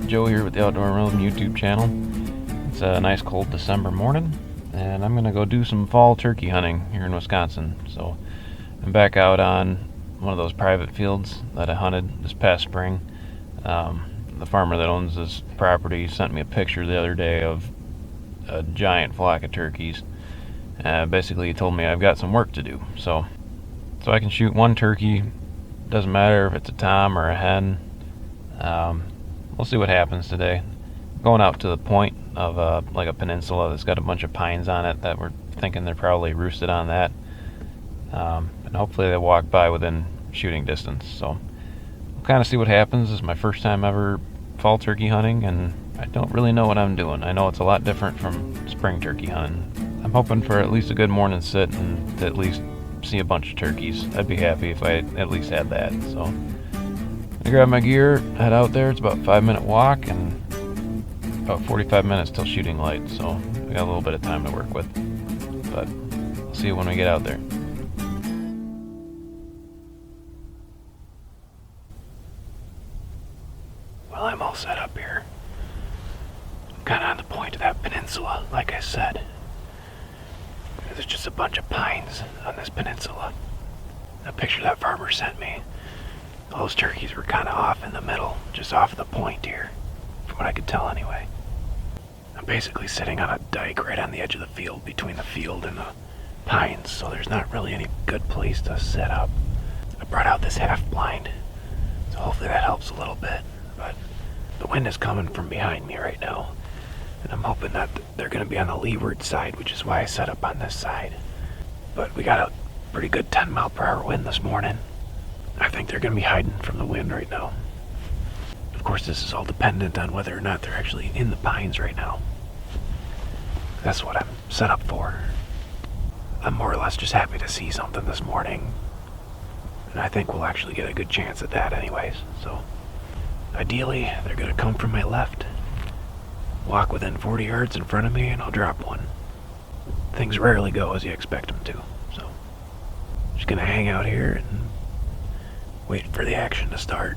Joe here with the Outdoor Realm YouTube channel. It's a nice cold December morning, and I'm gonna go do some fall turkey hunting here in Wisconsin. So I'm back out on one of those private fields that I hunted this past spring. The farmer that owns this property sent me a picture the other day of a giant flock of turkeys. Basically he told me I've got some work to do, so I can shoot one turkey. Doesn't matter if it's a tom or a hen. We'll see what happens today. Going out to the point of like a peninsula that's got a bunch of pines on it that we're thinking they're probably roosted on that, and hopefully they walk by within shooting distance. So we'll kind of see what happens. This is my first time ever fall turkey hunting, and I don't really know what I'm doing. I know it's a lot different from spring turkey hunting. I'm hoping for at least a good morning sit and to at least see a bunch of turkeys. I'd be happy if I at least had that. So I grab my gear, head out there. It's about a 5-minute walk and about 45 minutes till shooting light, so we got a little bit of time to work with, but we'll see you when we get out there. Well, I'm all set up here. I'm kind of on the point of that peninsula, like I said. There's just a bunch of pines on this peninsula. A picture that farmer sent me, all those turkeys were kind of off in the middle, just off the point here, from what I could tell anyway. I'm basically sitting on a dike right on the edge of the field, between the field and the pines, so there's not really any good place to set up. I brought out this half blind, so hopefully that helps a little bit, but the wind is coming from behind me right now, and I'm hoping that they're going to be on the leeward side, which is why I set up on this side. But we got a pretty good 10-mile-per-hour wind this morning. I think they're going to be hiding from the wind right now. Of course, this is all dependent on whether or not they're actually in the pines right now. That's what I'm set up for. I'm more or less just happy to see something this morning, and I think we'll actually get a good chance at that anyways. So ideally, they're going to come from my left, walk within 40 yards in front of me, and I'll drop one. Things rarely go as you expect them to, so just going to hang out here and wait for the action to start.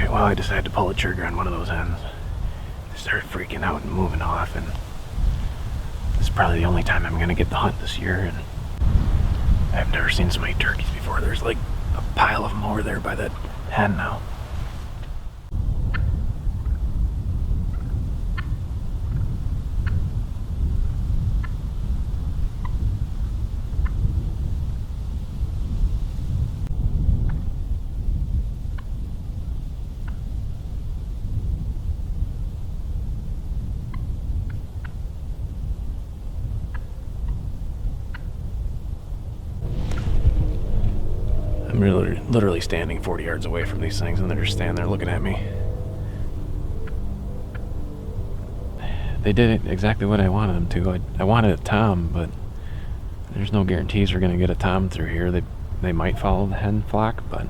Well, I decided to pull the trigger on one of those hens. They started freaking out and moving off, and this probably the only time I'm gonna get to hunt this year, and I've never seen so many turkeys before. There's like a pile of them over there by that hen now. I'm literally standing 40 yards away from these things, and they're just standing there looking at me. They did exactly what I wanted them to. I wanted a tom, but there's no guarantees we're going to get a tom through here. They might follow the hen flock, but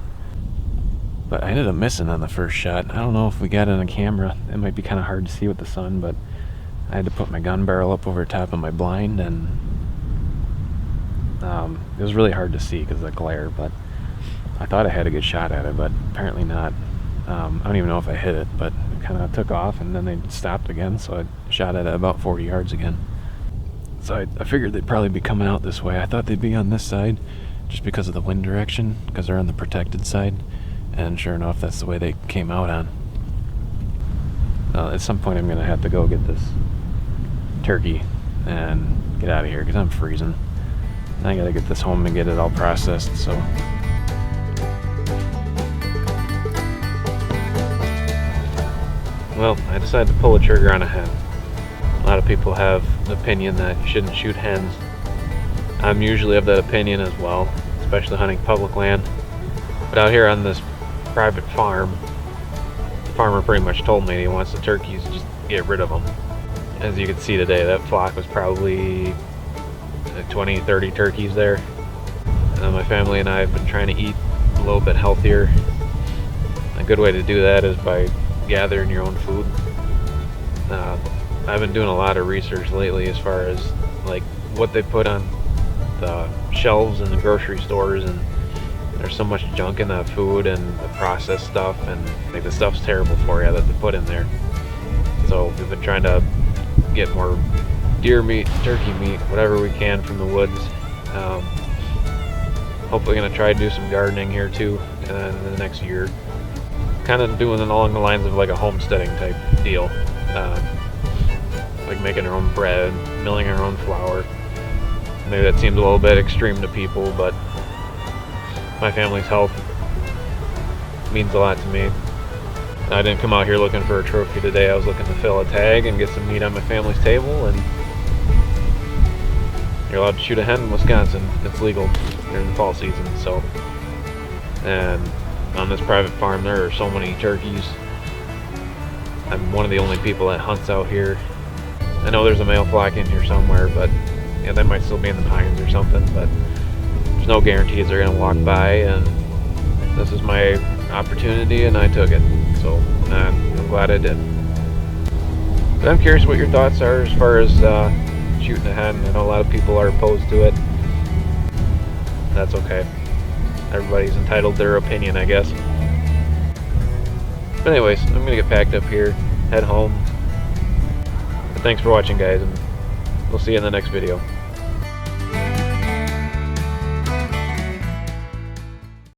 I ended up missing on the first shot. I don't know if we got it on camera. It might be kind of hard to see with the sun, but I had to put my gun barrel up over top of my blind, and it was really hard to see because of the glare, but I thought I had a good shot at it, but apparently not. I don't even know if I hit it, but it kind of took off, and then they stopped again, so I shot at it about 40 yards again. So I figured they'd probably be coming out this way. I thought they'd be on this side just because of the wind direction, because they're on the protected side, and sure enough, that's the way they came out on. At some point, I'm going to have to go get this turkey and get out of here, because I'm freezing. I got to get this home and get it all processed, so... Well, I decided to pull the trigger on a hen. A lot of people have the opinion that you shouldn't shoot hens. I'm usually of that opinion as well, especially hunting public land. But out here on this private farm, the farmer pretty much told me he wants the turkeys, just get rid of them. As you can see today, that flock was probably 20, 30 turkeys there. My family and I have been trying to eat a little bit healthier. A good way to do that is by gathering your own food. I've been doing a lot of research lately as far as like what they put on the shelves in the grocery stores, and there's so much junk in that food and the processed stuff, and like the stuff's terrible for you that they put in there. So we've been trying to get more deer meat, turkey meat, whatever we can from the woods. Hopefully gonna try to do some gardening here too in the next year. Kind of doing it along the lines of like a homesteading type deal, like making our own bread, milling our own flour. Maybe that seems a little bit extreme to people, but my family's health means a lot to me. I didn't come out here looking for a trophy today. I was looking to fill a tag and get some meat on my family's table. And you're allowed to shoot a hen in Wisconsin. It's legal during the fall season. So, and on this private farm, there are so many turkeys. I'm one of the only people that hunts out here. I know there's a male flock in here somewhere, but yeah, they might still be in the pines or something, but there's no guarantees they're gonna walk by, and this is my opportunity and I took it. So I'm glad I did. But I'm curious what your thoughts are as far as shooting a hen. I know a lot of people are opposed to it. That's okay. Everybody's entitled to their opinion, I guess. But anyways, I'm gonna get packed up here, head home. But thanks for watching, guys, and we'll see you in the next video.